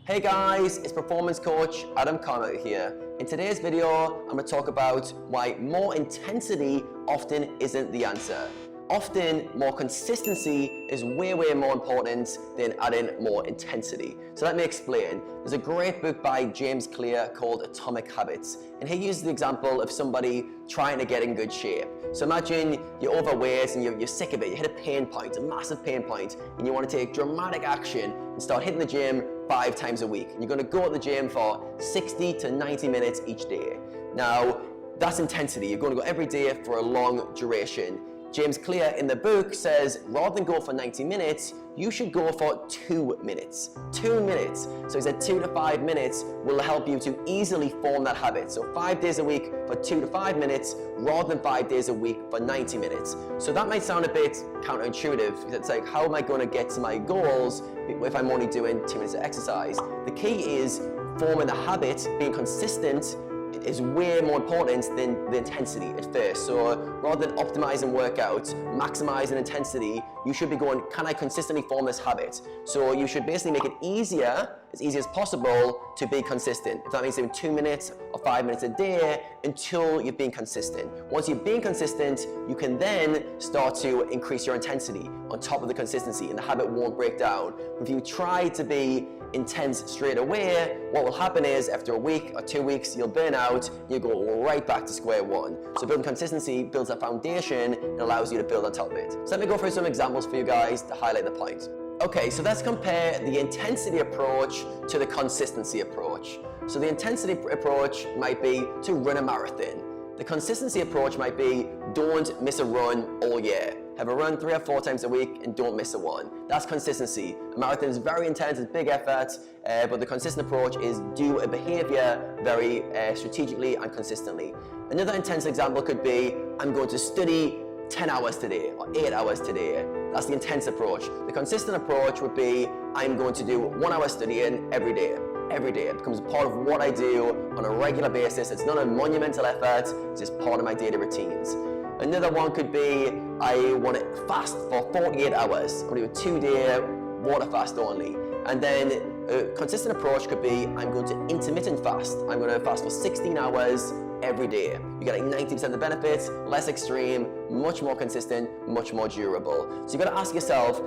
Hey guys, it's performance coach CARMICHAEL here. In today's video, I'm going to talk about why more intensity often isn't the answer. Often, more consistency is way more important than adding more intensity. So let me explain. There's a great book by James Clear called Atomic Habits, and he uses the example of somebody trying to get in good shape. So imagine you're overweight and you're sick of it, you hit a pain point, a massive pain point, and you want to take dramatic action and start hitting the gym 5 times a week. And you're going to go to the gym for 60 to 90 minutes each day. Now, that's intensity. You're going to go every day for a long duration. James Clear in the book says, rather than go for 90 minutes, you should go for 2 minutes. 2 minutes. So he said 2 to 5 minutes will help you to easily form that habit. So 5 days a week for 2 to 5 minutes, rather than 5 days a week for 90 minutes. So that might sound a bit counterintuitive. It's like, how am I going to get to my goals if I'm only doing 2 minutes of exercise? The key is forming the habit, being consistent, is way more important than the intensity at first. So rather than optimizing workouts, maximizing intensity, you should be going, can I consistently form this habit? So you should basically make it easier, as easy as possible, to be consistent. If that means doing 2 minutes or 5 minutes a day until you've been consistent. Once you've been consistent, you can then start to increase your intensity on top of the consistency, and the habit won't break down. If you try to be intense straight away, what will happen is after a week or 2 weeks, you'll burn out, you go right back to square one. So building consistency builds a foundation and allows you to build on top of it. So let me go through some examples for you guys to highlight the point. Okay, so let's compare the intensity approach to the consistency approach. So the intensity approach might be to run a marathon. The consistency approach might be don't miss a run all year. Have a run 3 or 4 times a week and don't miss a one. That's consistency. A marathon is very intense, it's big effort, but the consistent approach is do a behavior very strategically and consistently. Another intense example could be, I'm going to study 10 hours today or 8 hours today. That's the intense approach. The consistent approach would be, I'm going to do 1 hour studying every day. Every day. It becomes a part of what I do on a regular basis. It's not a monumental effort, it's just part of my daily routines. Another one could be, I want to fast for 48 hours. I want to do a 2-day water fast only. And then a consistent approach could be, I'm going to intermittent fast. I'm going to fast for 16 hours every day. You get like 90% of the benefits, less extreme, much more consistent, much more durable. So you got to ask yourself,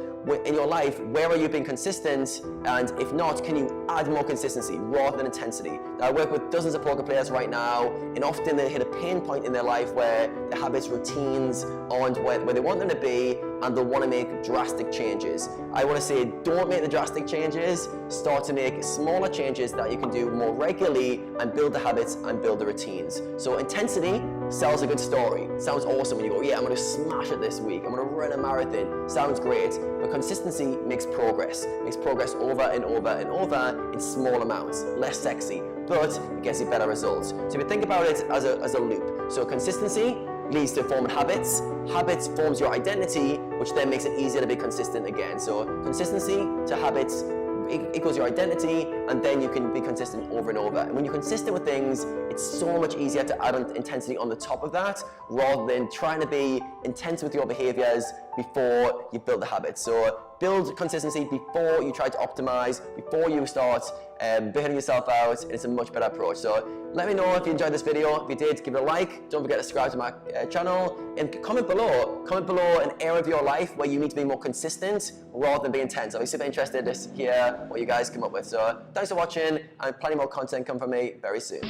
in your life, where are you being consistent? And if not, can you add more consistency rather than intensity? Now, I work with dozens of poker players right now, and often they hit a pain point in their life where their habits, routines aren't where they want them to be, and they'll want to make drastic changes. I want to say, don't make the drastic changes. Start to make smaller changes that you can do more regularly and build the habits and build the routines. So intensity sells a good story. Sounds awesome when you go, yeah, I'm going to smash it this week. I'm going to run a marathon. Sounds great. But consistency makes progress. Makes progress over and over and over in small amounts. Less sexy, but it gets you better results. So if you think about it as a loop. So consistency leads to forming habits. Habits forms your identity, which then makes it easier to be consistent again. So consistency to habits equals your identity, and then you can be consistent over and over. And when you're consistent with things, it's so much easier to add intensity on the top of that, rather than trying to be intense with your behaviors before you build the habits. So build consistency before you try to optimize, before you start burning yourself out, and it's a much better approach. So let me know if you enjoyed this video. If you did, give it a like. Don't forget to subscribe to my channel, and comment below an area of your life where you need to be more consistent rather than be intense. I'll be super interested to hear what you guys come up with. So thanks for watching, and plenty more content come from me very soon.